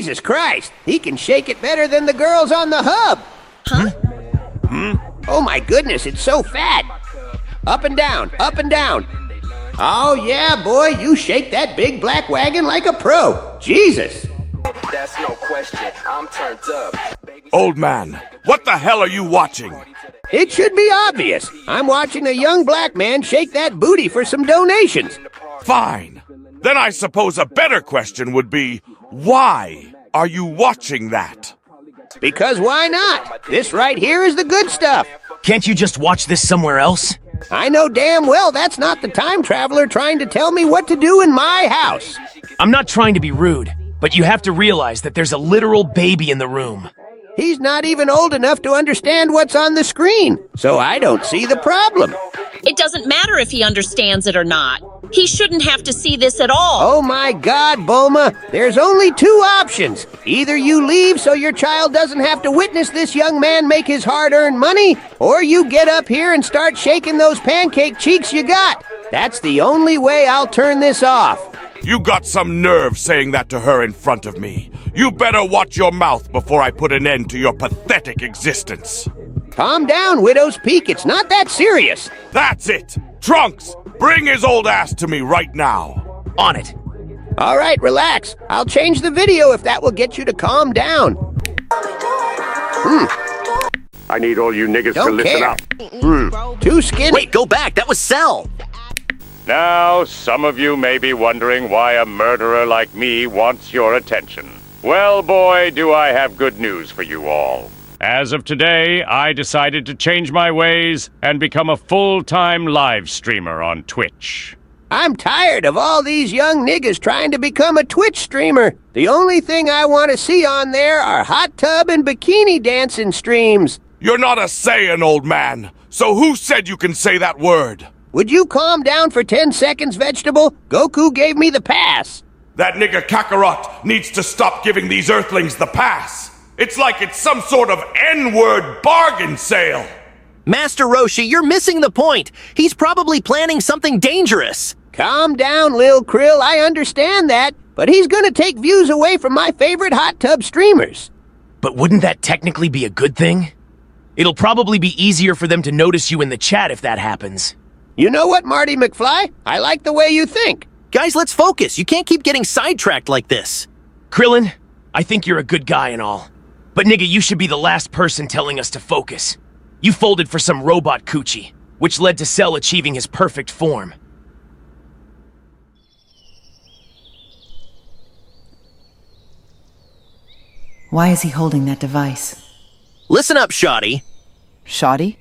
Jesus Christ, he can shake it better than the girls on the hub. Huh? Oh my goodness, it's so fat. Up and down, up and down. Oh yeah, boy, you shake that big black wagon like a pro. Jesus. That's no question, I'm turned up. Old man, what the hell are you watching? It should be obvious. I'm watching a young black man shake that booty for some donations. Fine. Then I suppose a better question would be, why are you watching that? Because why not? This right here is the good stuff. Can't you just watch this somewhere else? I know damn well that's not the time traveler trying to tell me what to do in my house. I'm not trying to be rude, but you have to realize that there's a literal baby in the room. He's not even old enough to understand what's on the screen, so I don't see the problem. It doesn't matter if he understands it or not. He shouldn't have to see this at all. Oh my God, Bulma, there's only two options. Either you leave so your child doesn't have to witness this young man make his hard-earned money, or you get up here and start shaking those pancake cheeks you got. That's the only way I'll turn this off. You got some nerve saying that to her in front of me. You better watch your mouth before I put an end to your pathetic existence. Calm down, Widow's Peak. It's not that serious. That's it! Trunks, bring his old ass to me right now. On it. All right, relax. I'll change the video if that will get you to calm down. I need all you niggas to Don't listen care. up. Too skinny. Wait, go back. That was Cell. Now, some of you may be wondering why a murderer like me wants your attention. Well, boy, do I have good news for you all. As of today, I decided to change my ways and become a full-time live streamer on Twitch. I'm tired of all these young niggas trying to become a Twitch streamer. The only thing I want to see on there are hot tub and bikini dancing streams. You're not a Saiyan, old man. So who said you can say that word? Would you calm down for 10 seconds, Vegetable? Goku gave me the pass. That nigga Kakarot needs to stop giving these Earthlings the pass. It's like it's some sort of N-word bargain sale. Master Roshi, you're missing the point. He's probably planning something dangerous. Calm down, Lil Krill. I understand that. But he's gonna take views away from my favorite hot tub streamers. But wouldn't that technically be a good thing? It'll probably be easier for them to notice you in the chat if that happens. You know what, Marty McFly? I like the way you think. Guys, let's focus. You can't keep getting sidetracked like this. Krillin, I think you're a good guy and all. But nigga, you should be the last person telling us to focus. You folded for some robot coochie, which led to Cell achieving his perfect form. Why is he holding that device? Listen up, Shoddy. Shoddy?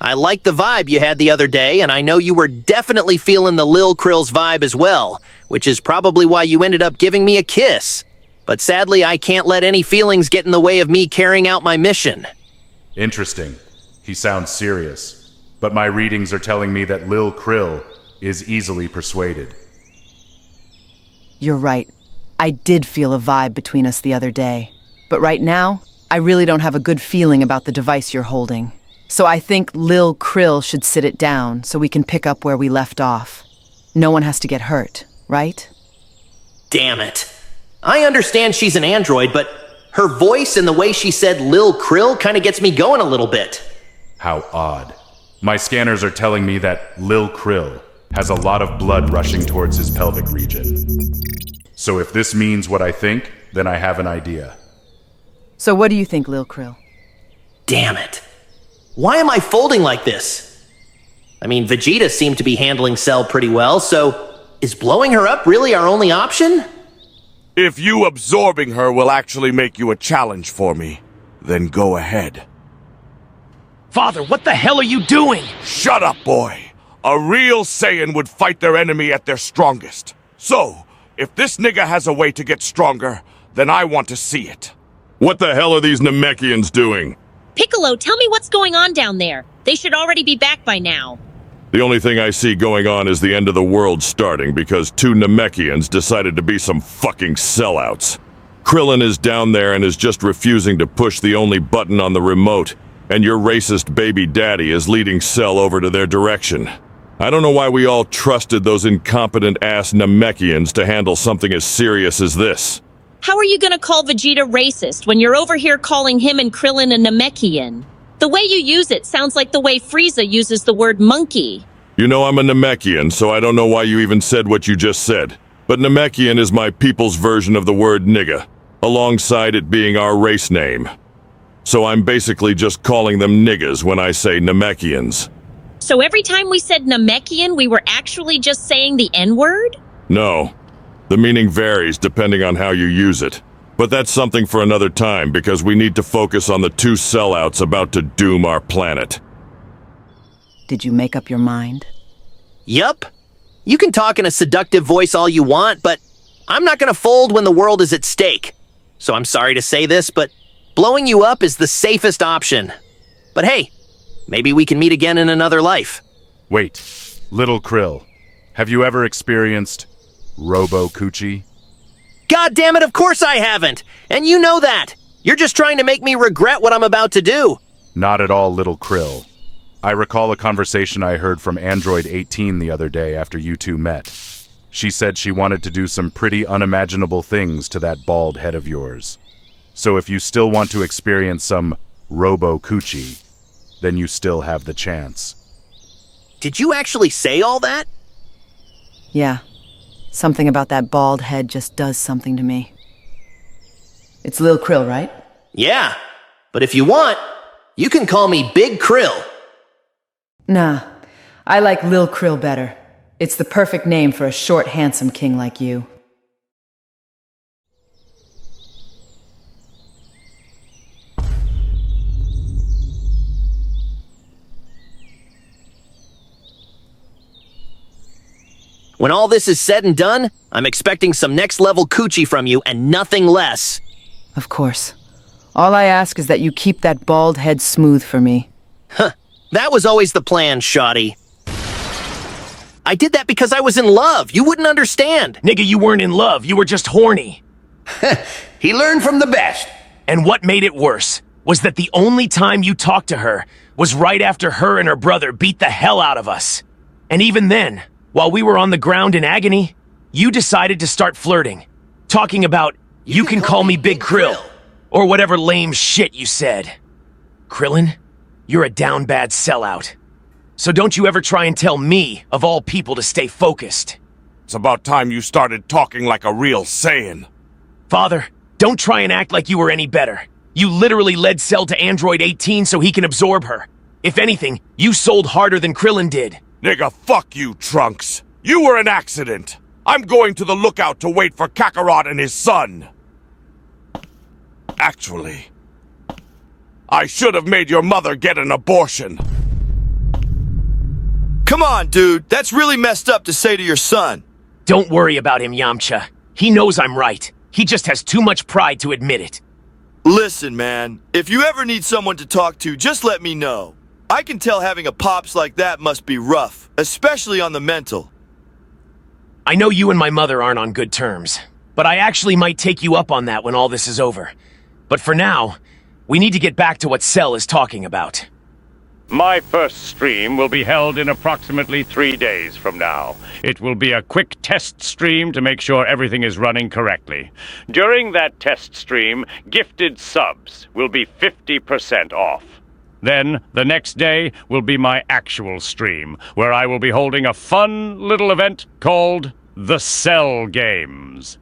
I liked the vibe you had the other day, and I know you were definitely feeling the Lil Krill's vibe as well, which is probably why you ended up giving me a kiss. But sadly, I can't let any feelings get in the way of me carrying out my mission. Interesting. He sounds serious. But my readings are telling me that Lil Krill is easily persuaded. You're right. I did feel a vibe between us the other day. But right now, I really don't have a good feeling about the device you're holding. So I think Lil Krill should sit it down so we can pick up where we left off. No one has to get hurt, right? Damn it. I understand she's an android, but her voice and the way she said Lil Krill kind of gets me going a little bit. How odd. My scanners are telling me that Lil Krill has a lot of blood rushing towards his pelvic region. So if this means what I think, then I have an idea. So what do you think, Lil Krill? Damn it. Why am I folding like this? I mean, Vegeta seemed to be handling Cell pretty well, so is blowing her up really our only option? If you absorbing her will actually make you a challenge for me, then go ahead. Father, what the hell are you doing? Shut up, boy. A real Saiyan would fight their enemy at their strongest. So, if this nigga has a way to get stronger, then I want to see it. What the hell are these Namekians doing? Piccolo, tell me what's going on down there. They should already be back by now. The only thing I see going on is the end of the world starting because two Namekians decided to be some fucking sellouts. Krillin is down there and is just refusing to push the only button on the remote, and your racist baby daddy is leading Cell over to their direction. I don't know why we all trusted those incompetent-ass Namekians to handle something as serious as this. How are you gonna call Vegeta racist when you're over here calling him and Krillin a Namekian? The way you use it sounds like the way Frieza uses the word monkey. You know I'm a Namekian, so I don't know why you even said what you just said. But Namekian is my people's version of the word nigga, alongside it being our race name. So I'm basically just calling them niggas when I say Namekians. So every time we said Namekian, we were actually just saying the N-word? No. The meaning varies depending on how you use it. But that's something for another time because we need to focus on the two sellouts about to doom our planet. Did you make up your mind? Yup. You can talk in a seductive voice all you want, but I'm not gonna fold when the world is at stake. So I'm sorry to say this, but blowing you up is the safest option. But hey, maybe we can meet again in another life. Wait, Little Krill, have you ever experienced Robo-Coochie? God damn it, of course I haven't! And you know that! You're just trying to make me regret what I'm about to do! Not at all, Little Krill. I recall a conversation I heard from Android 18 the other day after you two met. She said she wanted to do some pretty unimaginable things to that bald head of yours. So if you still want to experience some Robo-Coochie, then you still have the chance. Did you actually say all that? Yeah. Something about that bald head just does something to me. It's Lil Krill, right? Yeah. But if you want, you can call me Big Krill. Nah. I like Lil Krill better. It's the perfect name for a short, handsome king like you. When all this is said and done, I'm expecting some next-level coochie from you and nothing less. Of course. All I ask is that you keep that bald head smooth for me. Huh. That was always the plan, Shoddy. I did that because I was in love. You wouldn't understand. Nigga, you weren't in love. You were just horny. He learned from the best. And what made it worse was that the only time you talked to her was right after her and her brother beat the hell out of us. And even then, while we were on the ground in agony, you decided to start flirting. Talking about, you can call me Big Krill. Or whatever lame shit you said. Krillin, you're a down bad sellout. So don't you ever try and tell me, of all people, to stay focused. It's about time you started talking like a real Saiyan. Father, don't try and act like you were any better. You literally led Cell to Android 18 so he can absorb her. If anything, you sold harder than Krillin did. Nigga, fuck you, Trunks. You were an accident. I'm going to the lookout to wait for Kakarot and his son. Actually, I should have made your mother get an abortion. Come on, dude. That's really messed up to say to your son. Don't worry about him, Yamcha. He knows I'm right. He just has too much pride to admit it. Listen, man. If you ever need someone to talk to, just let me know. I can tell having a pops like that must be rough, especially on the mental. I know you and my mother aren't on good terms, but I actually might take you up on that when all this is over. But for now, we need to get back to what Cell is talking about. My first stream will be held in approximately 3 days from now. It will be a quick test stream to make sure everything is running correctly. During that test stream, gifted subs will be 50% off. Then, the next day will be my actual stream, where I will be holding a fun little event called the Cell Games.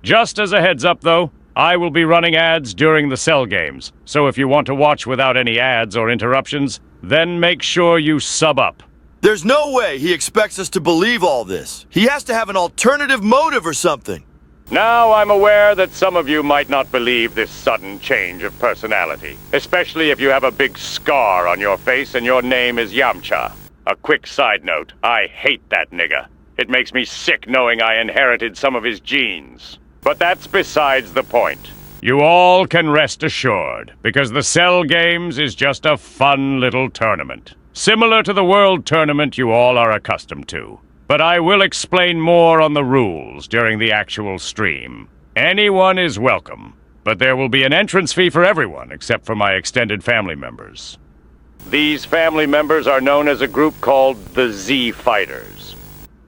Just as a heads up, though, I will be running ads during the Cell Games, so if you want to watch without any ads or interruptions, then make sure you sub up. There's no way he expects us to believe all this. He has to have an alternative motive or something. Now I'm aware that some of you might not believe this sudden change of personality, especially if you have a big scar on your face and your name is Yamcha. A quick side note, I hate that nigga. It makes me sick knowing I inherited some of his genes. But that's besides the point. You all can rest assured, because the Cell Games is just a fun little tournament. Similar to the World Tournament you all are accustomed to. But I will explain more on the rules during the actual stream. Anyone is welcome, but there will be an entrance fee for everyone except for my extended family members. These family members are known as a group called the Z Fighters.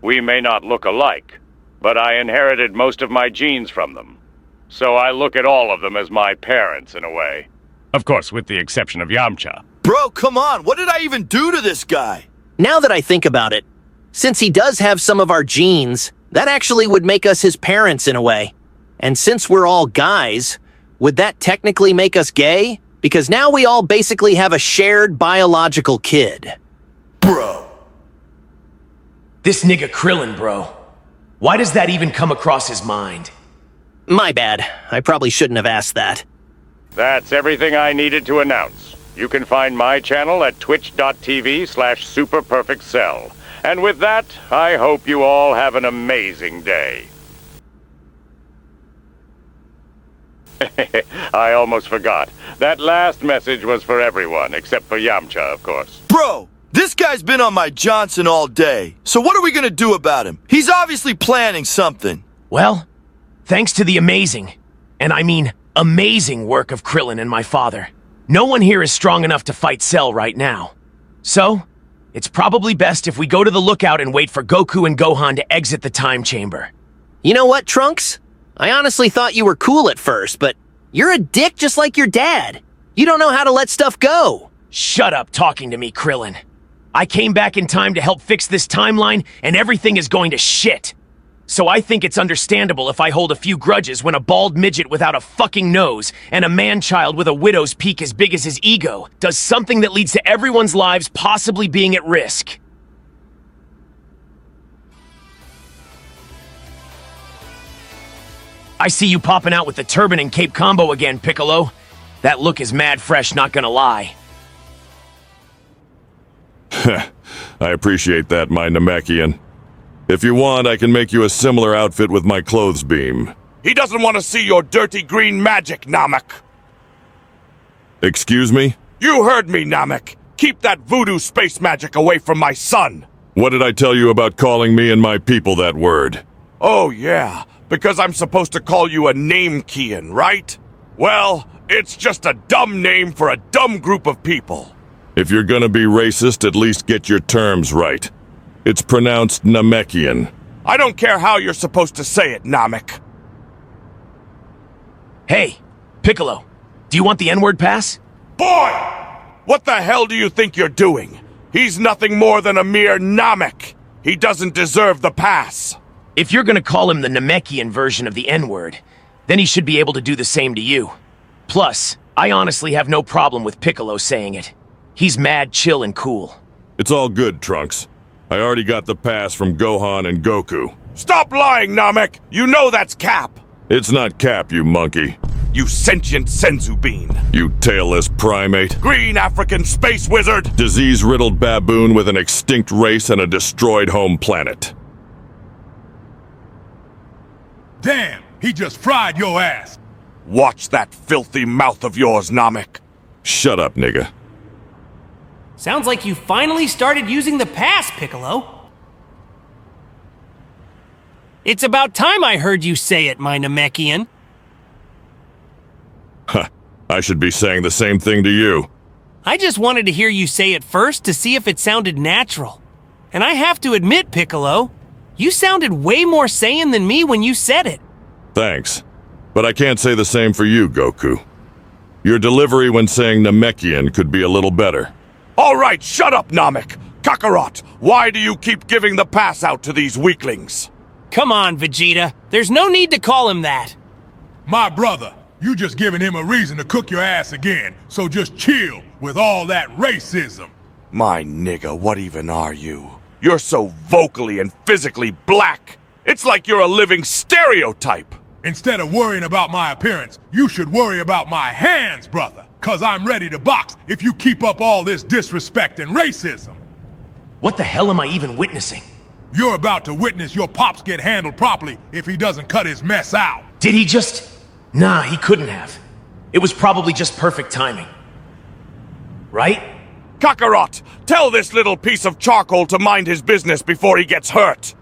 We may not look alike, but I inherited most of my genes from them. so I look at all of them as my parents in a way. Of course, with the exception of Yamcha. Bro, come on. What did I even do to this guy? Now that I think about it, since he does have some of our genes, that actually would make us his parents in a way. And since we're all guys, would that technically make us gay? Because now we all basically have a shared biological kid. Bro. This nigga Krillin, bro. Why does that even come across his mind? My bad. I probably shouldn't have asked that. That's everything I needed to announce. You can find my channel at twitch.tv/superperfectcell. And with that, I hope you all have an amazing day. I almost forgot. That last message was for everyone, except for Yamcha, of course. Bro, this guy's been on my Johnson all day. So what are we gonna do about him? He's obviously planning something. Well, thanks to the amazing, and I mean amazing work of Krillin and my father, no one here is strong enough to fight Cell right now. So, it's probably best if we go to the lookout and wait for Goku and Gohan to exit the time chamber. You know what, Trunks? I honestly thought you were cool at first, but you're a dick just like your dad. You don't know how to let stuff go. Shut up talking to me, Krillin. I came back in time to help fix this timeline, and everything is going to shit. So I think it's understandable if I hold a few grudges when a bald midget without a fucking nose and a man-child with a widow's peak as big as his ego does something that leads to everyone's lives possibly being at risk. I see you popping out with the turban and cape combo again, Piccolo. That look is mad fresh, not gonna lie. I appreciate that, my Namekian. If you want, I can make you a similar outfit with my clothes beam. He doesn't want to see your dirty green magic, Namek. Excuse me? You heard me, Namek. Keep that voodoo space magic away from my son. What did I tell you about calling me and my people that word? Oh, yeah. Because I'm supposed to call you a Namekian, right? Well, it's just a dumb name for a dumb group of people. If you're gonna be racist, at least get your terms right. It's pronounced Namekian. I don't care how you're supposed to say it, Namek. Hey, Piccolo, do you want the N-word pass? Boy! What the hell do you think you're doing? He's nothing more than a mere Namek. He doesn't deserve the pass. If you're gonna call him the Namekian version of the N-word, then he should be able to do the same to you. Plus, I honestly have no problem with Piccolo saying it. He's mad chill and cool. It's all good, Trunks. I already got the pass from Gohan and Goku. Stop lying, Namek! You know that's cap! It's not Cap, you monkey. You sentient senzu bean. You tailless primate. Green African space wizard! Disease-riddled baboon with an extinct race and a destroyed home planet. Damn, he just fried your ass. Watch that filthy mouth of yours, Namek. Shut up, nigga. Sounds like you finally started using the pass, Piccolo. It's about time I heard you say it, my Namekian. Huh. I should be saying the same thing to you. I just wanted to hear you say it first to see if it sounded natural. And I have to admit, Piccolo, you sounded way more Saiyan than me when you said it. Thanks. But I can't say the same for you, Goku. Your delivery when saying Namekian could be a little better. All right, shut up, Namek. Kakarot, why do you keep giving the pass out to these weaklings? Come on, Vegeta. There's no need to call him that. My brother, you just giving him a reason to cook your ass again, so just chill with all that racism. My nigga, what even are you? You're so vocally and physically black. It's like you're a living stereotype. Instead of worrying about my appearance, you should worry about my hands, brother. Cause I'm ready to box if you keep up all this disrespect and racism. What the hell am I even witnessing? You're about to witness your pops get handled properly if he doesn't cut his mess out. Did he just... Nah, he couldn't have. It was probably just perfect timing. Right? Kakarot, tell this little piece of charcoal to mind his business before he gets hurt.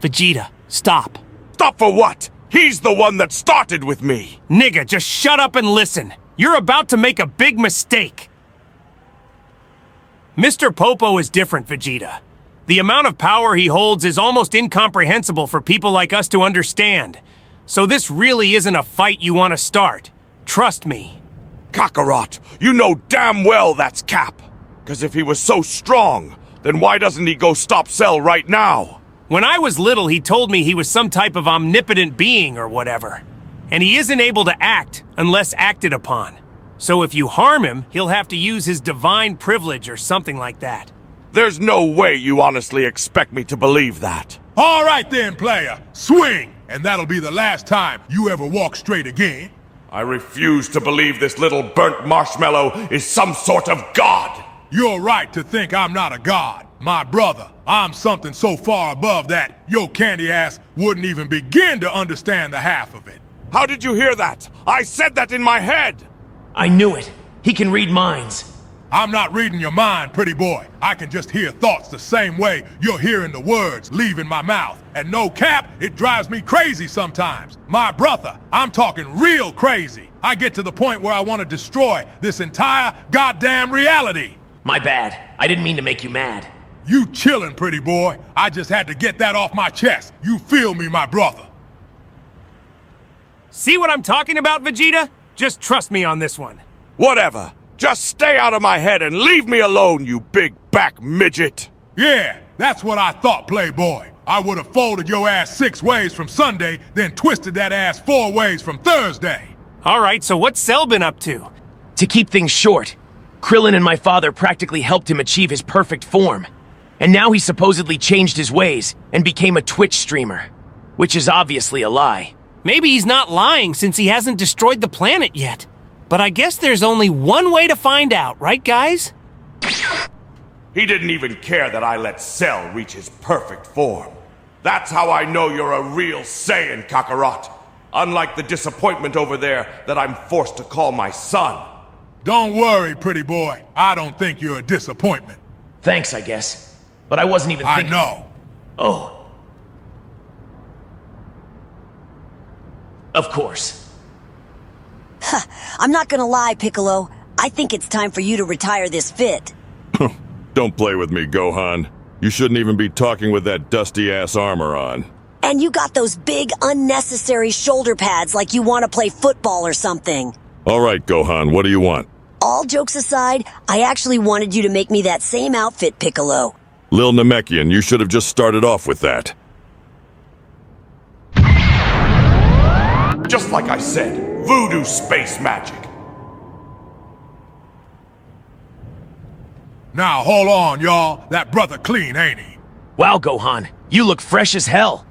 Vegeta, stop. Stop for what? He's the one that started with me. Nigga, just shut up and listen. You're about to make a big mistake. Mr. Popo is different, Vegeta. The amount of power he holds is almost incomprehensible for people like us to understand. So this really isn't a fight you want to start. Trust me. Kakarot, you know damn well that's Cap. Because if he was so strong, then why doesn't he go stop Cell right now? When I was little, he told me he was some type of omnipotent being or whatever. And he isn't able to act unless acted upon. So if you harm him, he'll have to use his divine privilege or something like that. There's no way you honestly expect me to believe that. All right then, player. Swing! And that'll be the last time you ever walk straight again. I refuse to believe this little burnt marshmallow is some sort of god. You're right to think I'm not a god. My brother, I'm something so far above that your candy ass wouldn't even begin to understand the half of it. How did you hear that? I said that in my head! I knew it. He can read minds. I'm not reading your mind, pretty boy. I can just hear thoughts the same way you're hearing the words leaving my mouth. And no cap, it drives me crazy sometimes. My brother, I'm talking real crazy. I get to the point where I want to destroy this entire goddamn reality. My bad. I didn't mean to make you mad. You chillin', pretty boy. I just had to get that off my chest. You feel me, my brother. See what I'm talking about, Vegeta? Just trust me on this one. Whatever. Just stay out of my head and leave me alone, you big back midget. Yeah, that's what I thought, playboy. I would have folded your ass 6 ways from Sunday, then twisted that ass 4 ways from Thursday. All right, so what's Cell been up to? To keep things short, Krillin and my father practically helped him achieve his perfect form. And now he supposedly changed his ways and became a Twitch streamer. Which is obviously a lie. Maybe he's not lying since he hasn't destroyed the planet yet. But I guess there's only one way to find out, right guys? He didn't even care that I let Cell reach his perfect form. That's how I know you're a real Saiyan, Kakarot. Unlike the disappointment over there that I'm forced to call my son. Don't worry, pretty boy. I don't think you're a disappointment. Thanks, I guess. But I wasn't even thinking... I know. Oh. Of course. I'm not gonna lie, Piccolo. I think it's time for you to retire this fit. Don't play with me, Gohan. You shouldn't even be talking with that dusty-ass armor on. And you got those big, unnecessary shoulder pads like you want to play football or something. All right, Gohan, what do you want? All jokes aside, I actually wanted you to make me that same outfit, Piccolo. Lil Namekian, you should have just started off with that. Just like I said, voodoo space magic. Now, hold on, y'all. That brother clean, ain't he? Wow, Gohan, you look fresh as hell.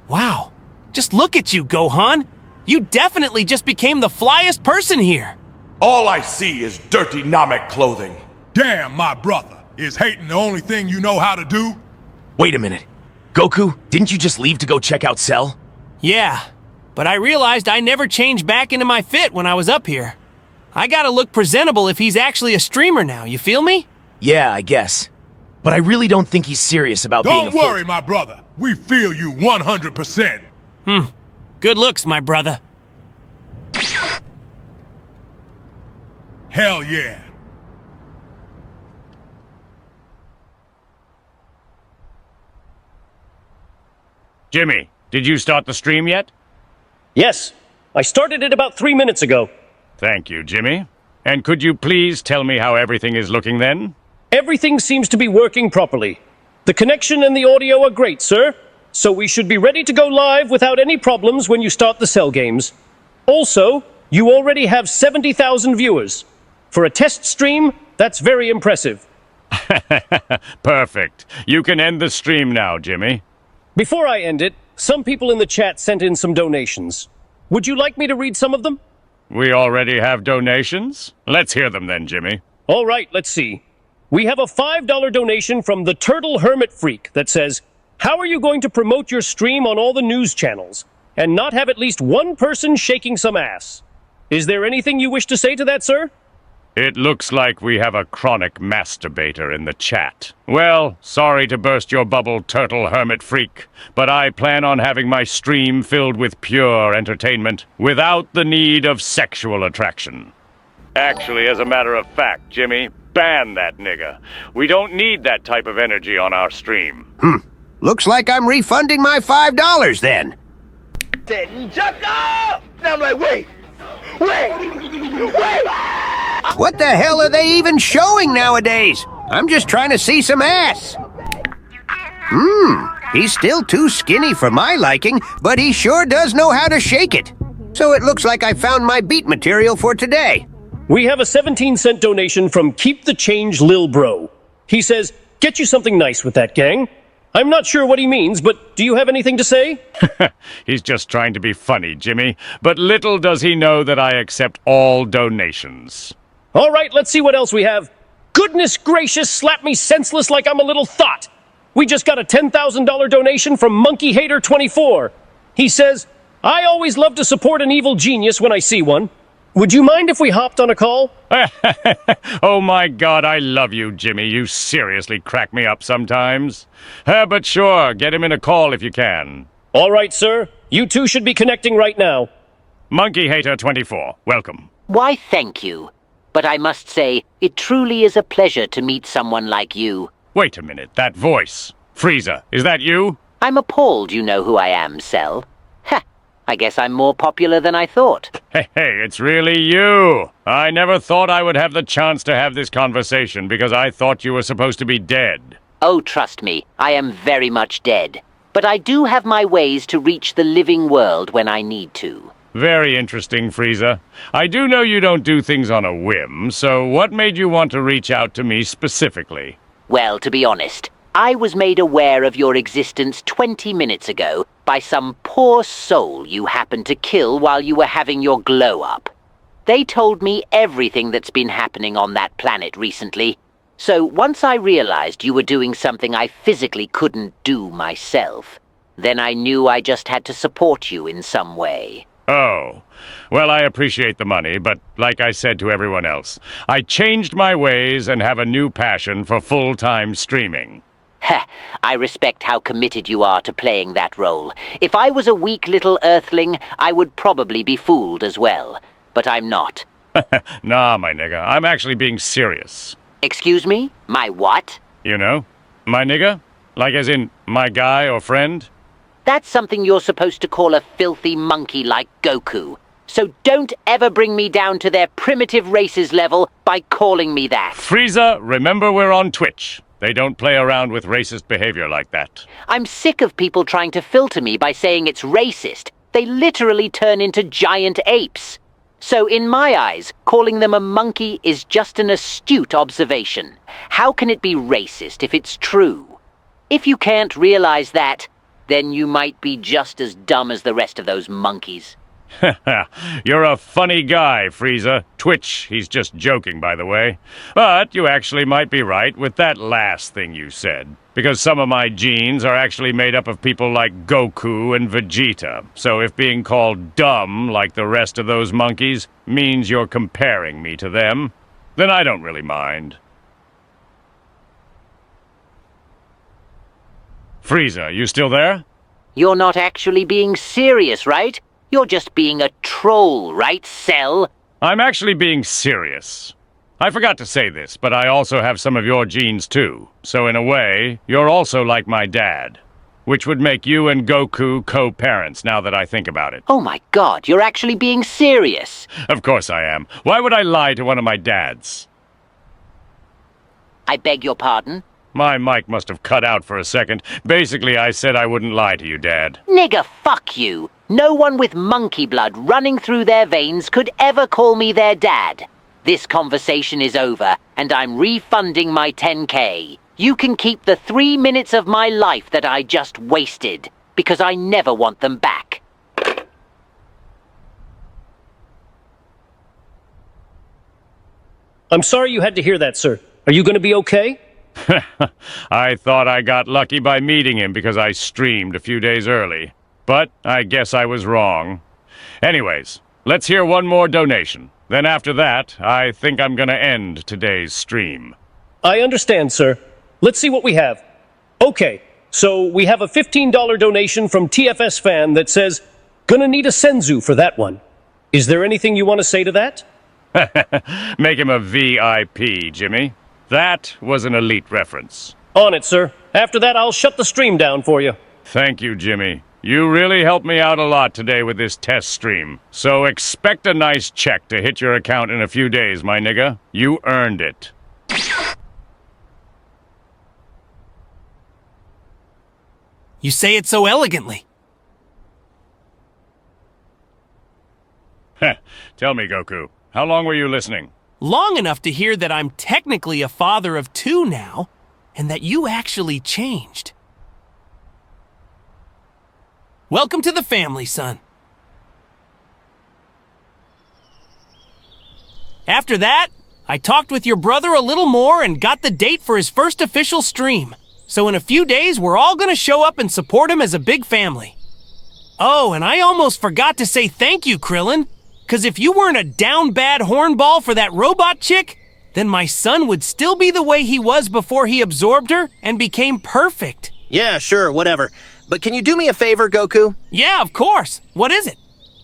Wow, just look at you, Gohan. You definitely just became the flyest person here. All I see is dirty Namek clothing. Damn, my brother. Is hating the only thing you know how to do? Wait a minute. Goku, didn't you just leave to go check out Cell? Yeah, but I realized I never changed back into my fit when I was up here. I gotta look presentable if he's actually a streamer now, you feel me? Yeah, I guess. But I really don't think he's serious about being a... Don't worry, my brother. We feel you 100%. Good looks, my brother. Hell yeah. Jimmy, did you start the stream yet? Yes, I started it about 3 minutes ago. Thank you, Jimmy. And could you please tell me how everything is looking then? Everything seems to be working properly. The connection and the audio are great, sir. So we should be ready to go live without any problems when you start the Cell games. Also, you already have 70,000 viewers. For a test stream, that's very impressive. Perfect. You can end the stream now, Jimmy. Before I end it, some people in the chat sent in some donations. Would you like me to read some of them? We already have donations. Let's hear them then, Jimmy. All right, let's see. We have a $5 donation from the Turtle Hermit Freak that says, "How are you going to promote your stream on all the news channels and not have at least one person shaking some ass? Is there anything you wish to say to that, sir?" It looks like we have a chronic masturbator in the chat. Well, sorry to burst your bubble, Turtle Hermit Freak, but I plan on having my stream filled with pure entertainment without the need of sexual attraction. Actually, as a matter of fact, Jimmy, ban that nigga. We don't need that type of energy on our stream. Looks like I'm refunding my $5 then. said, Chucko! And I'm like, wait! What the hell are they even showing nowadays? I'm just trying to see some ass. He's still too skinny for my liking, but he sure does know how to shake it. So it looks like I found my beat material for today. We have a 17-cent donation from Keep the Change Lil Bro. He says, get you something nice with that, gang. I'm not sure what he means, but do you have anything to say? He's just trying to be funny, Jimmy. But little does he know that I accept all donations. All right, let's see what else we have. Goodness gracious, slap me senseless like I'm a little thought. We just got a $10,000 donation from Monkey Hater 24. He says, I always love to support an evil genius when I see one. Would you mind if we hopped on a call? Oh my God, I love you, Jimmy. You seriously crack me up sometimes. But sure, get him in a call if you can. All right, sir. You two should be connecting right now. Monkey Hater 24, welcome. Why, thank you. But I must say, it truly is a pleasure to meet someone like you. Wait a minute, that voice. Frieza, is that you? I'm appalled you know who I am, Cell. Heh, I guess I'm more popular than I thought. Hey, it's really you. I never thought I would have the chance to have this conversation because I thought you were supposed to be dead. Oh, trust me, I am very much dead. But I do have my ways to reach the living world when I need to. Very interesting, Frieza. I do know you don't do things on a whim, so what made you want to reach out to me specifically? Well, to be honest, I was made aware of your existence 20 minutes ago by some poor soul you happened to kill while you were having your glow-up. They told me everything that's been happening on that planet recently, so once I realized you were doing something I physically couldn't do myself, then I knew I just had to support you in some way. Oh, well, I appreciate the money, but like I said to everyone else, I changed my ways and have a new passion for full-time streaming. Heh, I respect how committed you are to playing that role. If I was a weak little earthling, I would probably be fooled as well. But I'm not. Nah, my nigga, I'm actually being serious. Excuse me? My what? You know, my nigga? Like as in, my guy or friend? That's something you're supposed to call a filthy monkey like Goku. So don't ever bring me down to their primitive races level by calling me that. Frieza, remember we're on Twitch. They don't play around with racist behavior like that. I'm sick of people trying to filter me by saying it's racist. They literally turn into giant apes. So in my eyes, calling them a monkey is just an astute observation. How can it be racist if it's true? If you can't realize that, then you might be just as dumb as the rest of those monkeys. You're a funny guy, Frieza. Twitch, he's just joking, by the way. But you actually might be right with that last thing you said. Because some of my genes are actually made up of people like Goku and Vegeta. So if being called dumb like the rest of those monkeys means you're comparing me to them, then I don't really mind. Frieza, you still there? You're not actually being serious, right? You're just being a troll, right, Cell? I'm actually being serious. I forgot to say this, but I also have some of your genes too. So in a way, you're also like my dad. Which would make you and Goku co-parents, now that I think about it. Oh my God, you're actually being serious. Of course I am. Why would I lie to one of my dads? I beg your pardon? My mic must have cut out for a second. Basically, I said I wouldn't lie to you, Dad. Nigga, fuck you. No one with monkey blood running through their veins could ever call me their dad. This conversation is over, and I'm refunding my 10K. You can keep the 3 minutes of my life that I just wasted, because I never want them back. I'm sorry you had to hear that, sir. Are you going to be okay? I thought I got lucky by meeting him because I streamed a few days early. But I guess I was wrong. Anyways, let's hear one more donation. Then after that, I think I'm gonna end today's stream. I understand, sir. Let's see what we have. Okay, so we have a $15 donation from TFS Fan that says, gonna need a Senzu for that one. Is there anything you want to say to that? Make him a VIP, Jimmy. That was an elite reference. On it, sir. After that, I'll shut the stream down for you. Thank you, Jimmy. You really helped me out a lot today with this test stream. So expect a nice check to hit your account in a few days, my nigga. You earned it. You say it so elegantly. Tell me, Goku, how long were you listening? Long enough to hear that I'm technically a father of 2 now, and that you actually changed. Welcome to the family, son. After that, I talked with your brother a little more and got the date for his first official stream. So in a few days, we're all gonna show up and support him as a big family. Oh, and I almost forgot to say thank you, Krillin. 'Cause if you weren't a down bad hornball for that robot chick, then my son would still be the way he was before he absorbed her and became perfect. Yeah, sure, whatever. But can you do me a favor, Goku? Yeah, of course. What is it?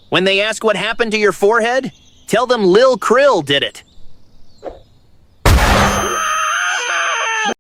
When they ask what happened to your forehead, tell them Lil Krill did it.